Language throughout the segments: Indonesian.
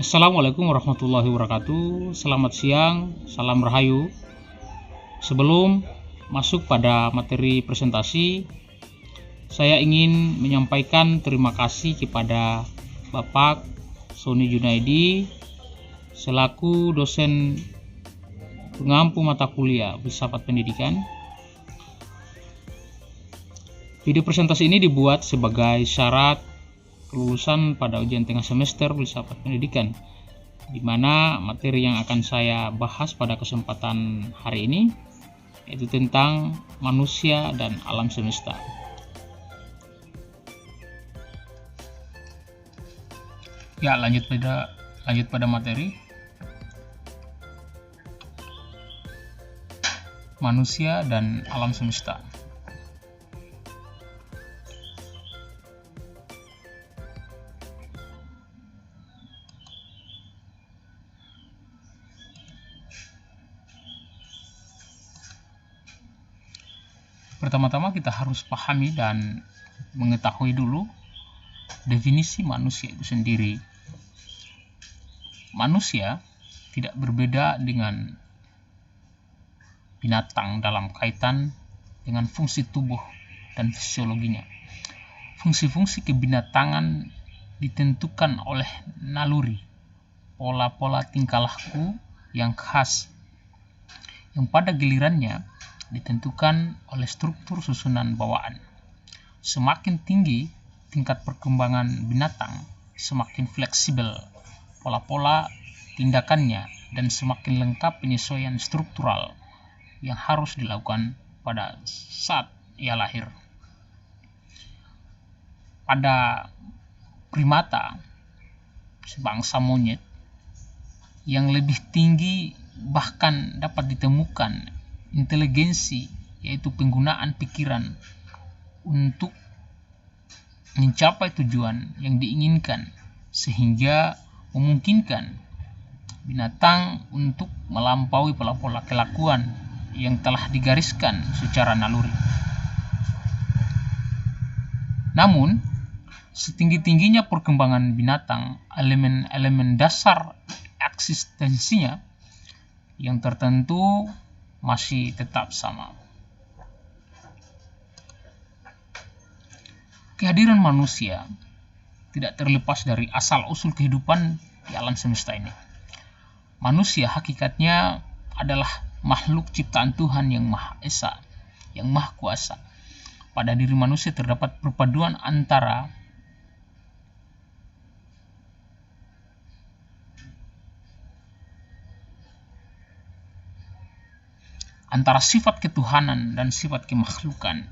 Assalamualaikum warahmatullahi wabarakatuh. Selamat siang, salam rahayu. Sebelum masuk pada materi presentasi, saya ingin menyampaikan terima kasih kepada Bapak Sony Junaidi selaku dosen pengampu mata kuliah Filsafat Pendidikan. Video presentasi ini dibuat sebagai syarat kelulusan pada ujian tengah semester Filsafat Pendidikan, di mana materi yang akan saya bahas pada kesempatan hari ini yaitu tentang manusia dan alam semesta. Ya, lanjut pada materi. Manusia dan alam semesta. Pertama-tama kita harus pahami dan mengetahui dulu definisi manusia itu sendiri. Manusia tidak berbeda dengan binatang dalam kaitan dengan fungsi tubuh dan fisiologinya. Fungsi-fungsi kebinatangan ditentukan oleh naluri, pola-pola tingkah laku yang khas, yang pada gilirannya ditentukan oleh struktur susunan bawaan. Semakin tinggi tingkat perkembangan binatang, semakin fleksibel pola-pola tindakannya dan semakin lengkap penyesuaian struktural yang harus dilakukan pada saat ia lahir. Pada primata, sebangsa monyet yang lebih tinggi bahkan dapat ditemukan inteligensi, yaitu penggunaan pikiran untuk mencapai tujuan yang diinginkan, sehingga memungkinkan binatang untuk melampaui pola-pola kelakuan yang telah digariskan secara naluri. Namun, setinggi-tingginya perkembangan binatang, elemen-elemen dasar eksistensinya yang tertentu masih tetap sama. Kehadiran manusia tidak terlepas dari asal-usul kehidupan di alam semesta ini. Manusia hakikatnya adalah makhluk ciptaan Tuhan yang Maha Esa, yang Maha Kuasa. Pada diri manusia terdapat perpaduan antara sifat ketuhanan dan sifat kemakhlukan.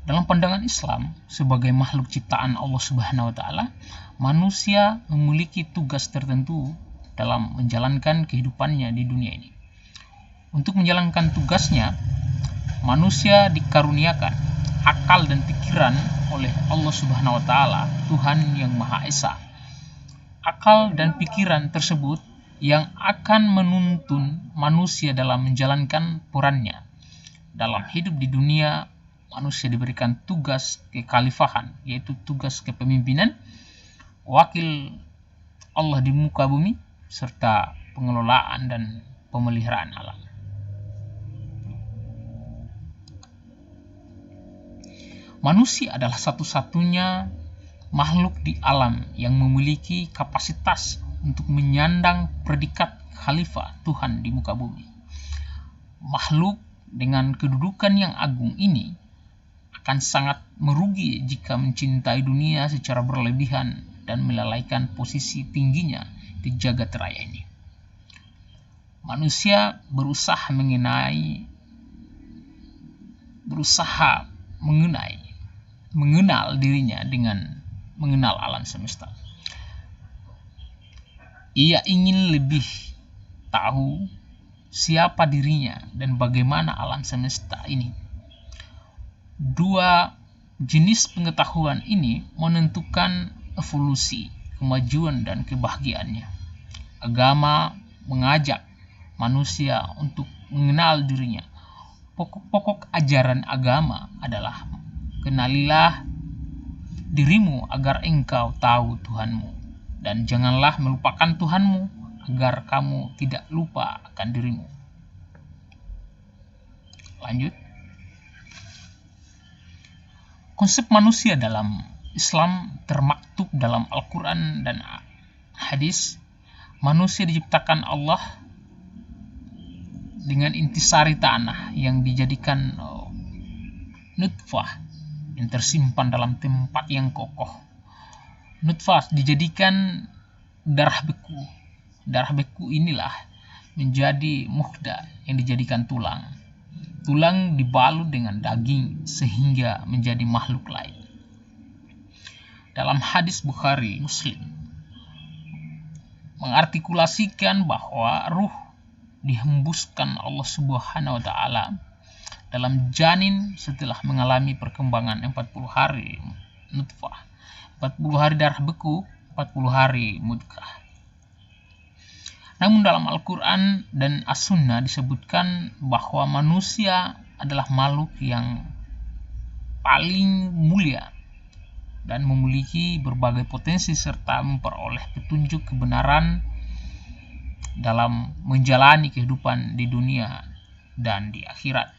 Dalam pandangan Islam, sebagai makhluk ciptaan Allah Subhanahu wa taala, manusia memiliki tugas tertentu dalam menjalankan kehidupannya di dunia ini. Untuk menjalankan tugasnya, manusia dikaruniakan akal dan pikiran oleh Allah Subhanahu wa taala, Tuhan yang Maha Esa. Akal dan pikiran tersebut yang akan menuntun manusia dalam menjalankan perannya. Dalam hidup di dunia, manusia diberikan tugas kekhalifahan, yaitu tugas kepemimpinan, wakil Allah di muka bumi, serta pengelolaan dan pemeliharaan alam. Manusia adalah satu-satunya makhluk di alam yang memiliki kapasitas untuk menyandang predikat khalifah Tuhan di muka bumi. Makhluk dengan kedudukan yang agung ini akan sangat merugi jika mencintai dunia secara berlebihan dan melalaikan posisi tingginya di jagat raya ini. Manusia berusaha mengenal dirinya dengan mengenal alam semesta. Ia ingin lebih tahu siapa dirinya dan bagaimana alam semesta ini. Dua jenis pengetahuan ini menentukan evolusi, kemajuan, dan kebahagiaannya. Agama mengajak manusia untuk mengenal dirinya. Pokok-pokok ajaran agama adalah kenalilah dirimu agar engkau tahu Tuhanmu. dan janganlah melupakan Tuhanmu agar kamu tidak lupa akan dirimu. Lanjut. Konsep manusia dalam Islam termaktub dalam Al-Quran dan hadis. Manusia diciptakan Allah dengan intisari tanah yang dijadikan nutfah yang tersimpan dalam tempat yang kokoh. Nutfah dijadikan darah beku. Darah beku inilah menjadi muhda yang dijadikan tulang. Tulang dibalut dengan daging sehingga menjadi makhluk lain. Dalam hadis Bukhari Muslim mengartikulasikan bahwa ruh dihembuskan Allah Subhanahu wa taala dalam janin setelah mengalami perkembangan 40 hari nutfah, 40 hari darah beku, 40 hari mudghah. Namun dalam Al-Quran dan As-Sunnah disebutkan bahwa manusia adalah makhluk yang paling mulia dan memiliki berbagai potensi serta memperoleh petunjuk kebenaran dalam menjalani kehidupan di dunia dan di akhirat.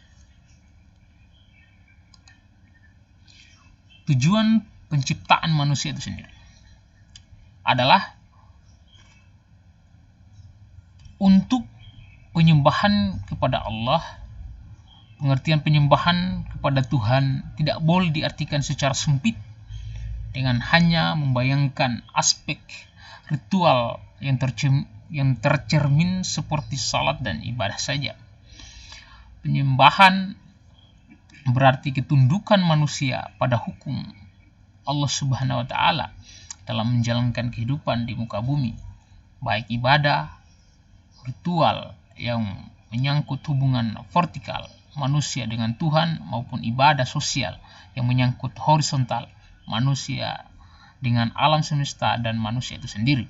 Tujuan penciptaan manusia itu sendiri adalah untuk penyembahan kepada Allah. Pengertian penyembahan kepada Tuhan tidak boleh diartikan secara sempit dengan hanya membayangkan aspek ritual yang tercermin seperti salat dan ibadah saja. Penyembahan berarti ketundukan manusia pada hukum Allah Subhanahu wa taala dalam menjalankan kehidupan di muka bumi, baik ibadah, ritual yang menyangkut hubungan vertikal manusia dengan Tuhan maupun ibadah sosial yang menyangkut horizontal manusia dengan alam semesta dan manusia itu sendiri.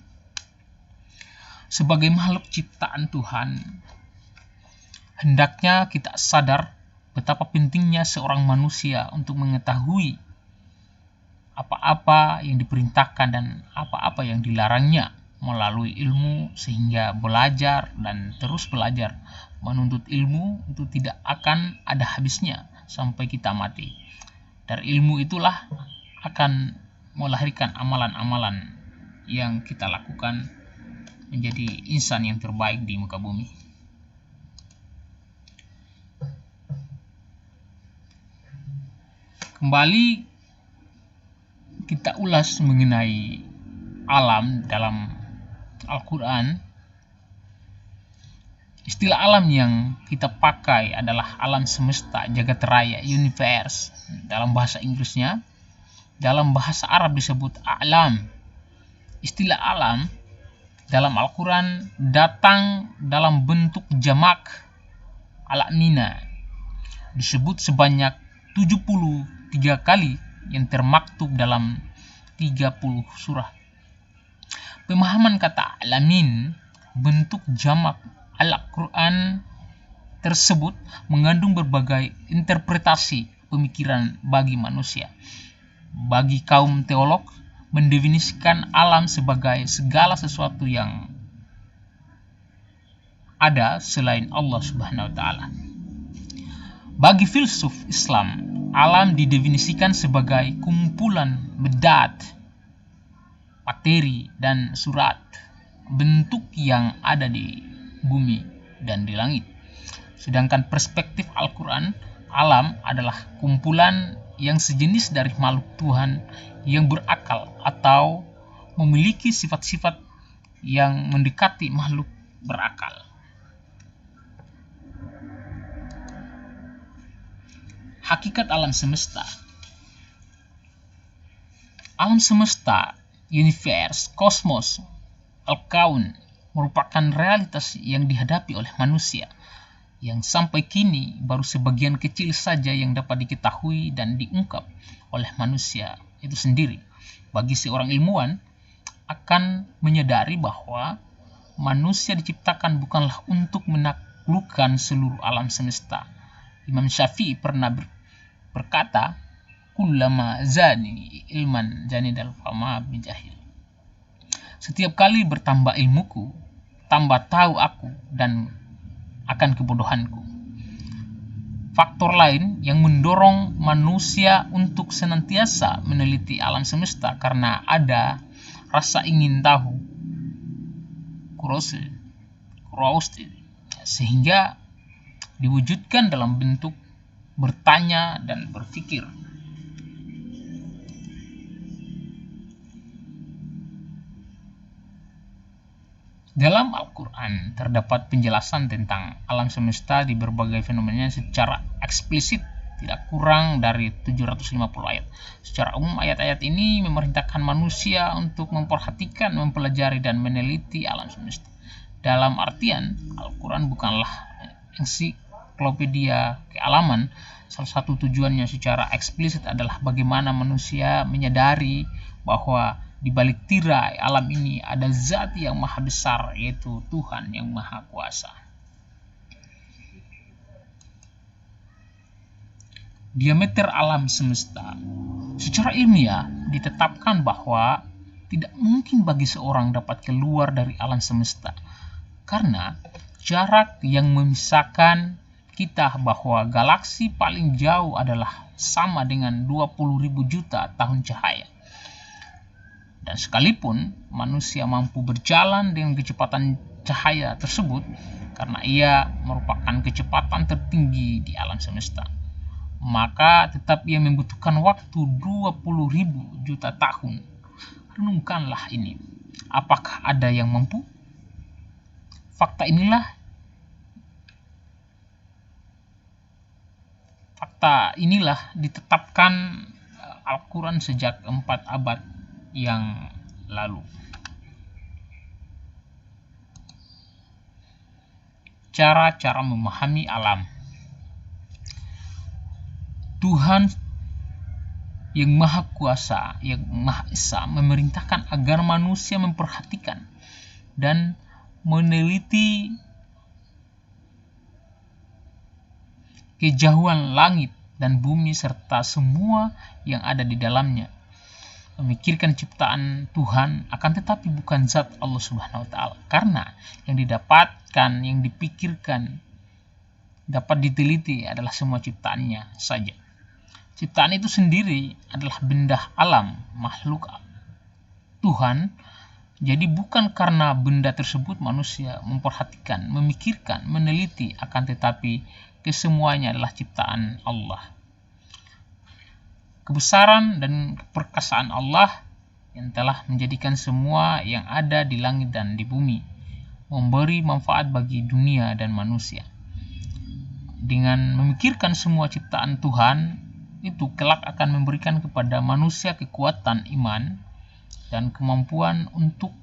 Sebagai makhluk ciptaan Tuhan, hendaknya kita sadar betapa pentingnya seorang manusia untuk mengetahui apa-apa yang diperintahkan dan apa-apa yang dilarangnya melalui ilmu, sehingga belajar dan terus belajar menuntut ilmu itu tidak akan ada habisnya sampai kita mati. Dari ilmu itulah akan melahirkan amalan-amalan yang kita lakukan menjadi insan yang terbaik di muka bumi. Kembali kita ulas mengenai alam dalam Al-Quran. Istilah alam yang kita pakai adalah alam semesta, jagat raya, universe dalam bahasa Inggrisnya. Dalam bahasa Arab disebut alam. Istilah alam dalam Al-Quran datang dalam bentuk jamak alamina, disebut sebanyak 73 kali yang termaktub dalam 30 surah. Pemahaman kata alamin, bentuk jamak Al-Quran tersebut mengandung berbagai interpretasi pemikiran bagi manusia. Bagi kaum teolog, mendefinisikan alam sebagai segala sesuatu yang ada selain Allah Subhanahu wa taala. Bagi filsuf Islam, alam didefinisikan sebagai kumpulan bedat, materi dan surat, bentuk yang ada di bumi dan di langit. Sedangkan perspektif Al-Quran, alam adalah kumpulan yang sejenis dari makhluk Tuhan yang berakal atau memiliki sifat-sifat yang mendekati makhluk berakal. Hakikat alam semesta. Alam semesta, universe, kosmos, al-kaun merupakan realitas yang dihadapi oleh manusia yang sampai kini baru sebagian kecil saja yang dapat diketahui dan diungkap oleh manusia itu sendiri. Bagi seorang ilmuwan akan menyadari bahwa manusia diciptakan bukanlah untuk menaklukkan seluruh alam semesta. Imam Syafi'i pernah berkata, kullama zani ilman zanidal fama bijahil. Setiap kali bertambah ilmuku, tambah tahu aku dan akan kebodohanku. Faktor lain yang mendorong manusia untuk senantiasa meneliti alam semesta karena ada rasa ingin tahu, curiosity, sehingga diwujudkan dalam bentuk bertanya dan berpikir. Dalam Al-Quran terdapat penjelasan tentang alam semesta di berbagai fenomena secara eksplisit, tidak kurang dari 750 ayat. Secara umum ayat-ayat ini memerintahkan manusia untuk memperhatikan, mempelajari, dan meneliti alam semesta. Dalam artian, Al-Quran bukanlah ensiklopedia kealaman. Salah satu tujuannya secara eksplisit adalah bagaimana manusia menyadari bahwa di balik tirai alam ini ada zat yang maha besar, yaitu Tuhan yang maha kuasa. Diameter alam semesta. Secara ilmiah ditetapkan bahwa tidak mungkin bagi seorang dapat keluar dari alam semesta karena jarak yang memisahkan kita bahwa galaksi paling jauh adalah sama dengan 20.000 juta tahun cahaya. Dan sekalipun manusia mampu berjalan dengan kecepatan cahaya tersebut karena ia merupakan kecepatan tertinggi di alam semesta, maka tetap ia membutuhkan waktu 20.000 juta tahun. Renungkanlah ini. Apakah ada yang mampu? Fakta inilah ditetapkan Al-Quran sejak 4 abad yang lalu. Cara-cara memahami alam. Tuhan yang maha kuasa, yang maha esa, memerintahkan agar manusia memperhatikan dan meneliti kejauhan langit dan bumi serta semua yang ada di dalamnya. Memikirkan ciptaan Tuhan, akan tetapi bukan zat Allah Subhanahu wa Ta'ala, karena yang didapatkan, yang dipikirkan, dapat diteliti adalah semua ciptaannya saja. Ciptaan itu sendiri adalah benda alam, makhluk Tuhan. Jadi bukan karena benda tersebut manusia memperhatikan, memikirkan, meneliti, akan tetapi kesemuanya adalah ciptaan Allah. Kebesaran dan keperkasaan Allah yang telah menjadikan semua yang ada di langit dan di bumi, memberi manfaat bagi dunia dan manusia. Dengan memikirkan semua ciptaan Tuhan, itu kelak akan memberikan kepada manusia kekuatan iman dan kemampuan untuk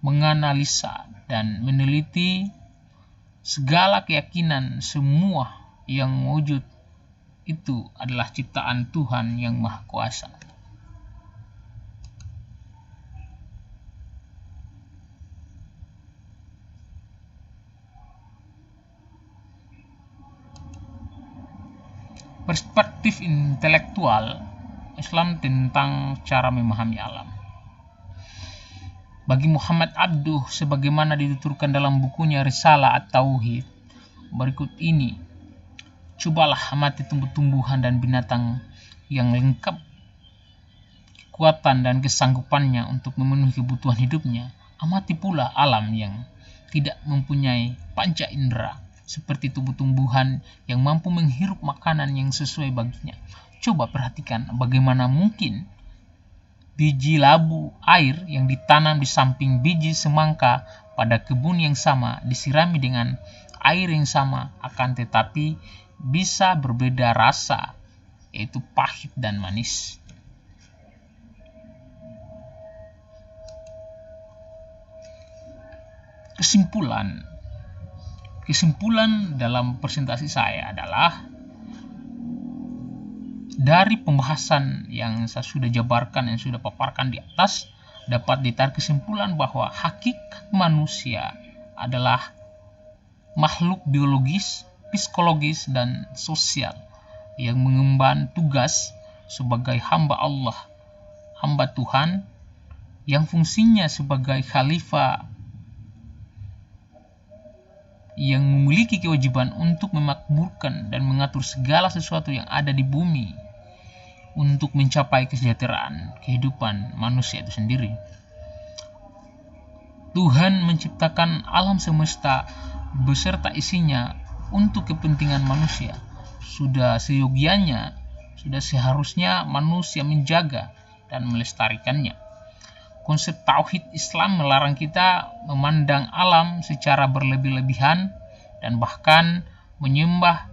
menganalisa dan meneliti segala keyakinan semua yang wujud itu adalah ciptaan Tuhan yang Maha Kuasa. Perspektif intelektual Islam tentang cara memahami alam. Bagi Muhammad Abduh, sebagaimana dituturkan dalam bukunya Risalah At-Tauhid, berikut ini: cobalah amati tumbuh-tumbuhan dan binatang yang lengkap kekuatan dan kesanggupannya untuk memenuhi kebutuhan hidupnya. Amati pula alam yang tidak mempunyai panca indera, seperti tumbuh-tumbuhan yang mampu menghirup makanan yang sesuai baginya. Coba perhatikan bagaimana mungkin biji labu air yang ditanam di samping biji semangka pada kebun yang sama disirami dengan air yang sama, akan tetapi bisa berbeda rasa, yaitu pahit dan manis. Kesimpulan dalam presentasi saya adalah, dari pembahasan yang saya sudah jabarkan, yang sudah paparkan di atas, dapat ditarik kesimpulan bahwa hakikat manusia adalah makhluk biologis, psikologis, dan sosial yang mengemban tugas sebagai hamba Allah, hamba Tuhan, yang fungsinya sebagai khalifah yang memiliki kewajiban untuk memakmurkan dan mengatur segala sesuatu yang ada di bumi untuk mencapai kesejahteraan kehidupan manusia itu sendiri. Tuhan menciptakan alam semesta beserta isinya untuk kepentingan manusia. Sudah seyogianya, sudah seharusnya manusia menjaga dan melestarikannya. Konsep tauhid Islam melarang kita memandang alam secara berlebih-lebihan dan bahkan menyembah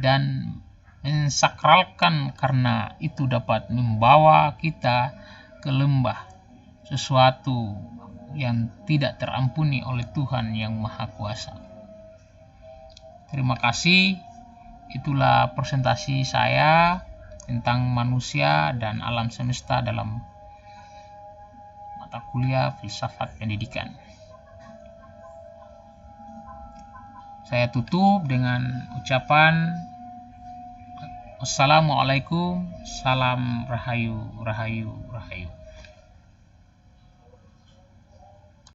dan mensakralkan, karena itu dapat membawa kita ke lembah, sesuatu yang tidak terampuni oleh Tuhan yang Maha Kuasa. Terima kasih. Itulah presentasi saya tentang manusia dan alam semesta dalam mata kuliah filsafat pendidikan. Saya tutup dengan ucapan Wassalamualaikum, salam rahayu, rahayu, rahayu.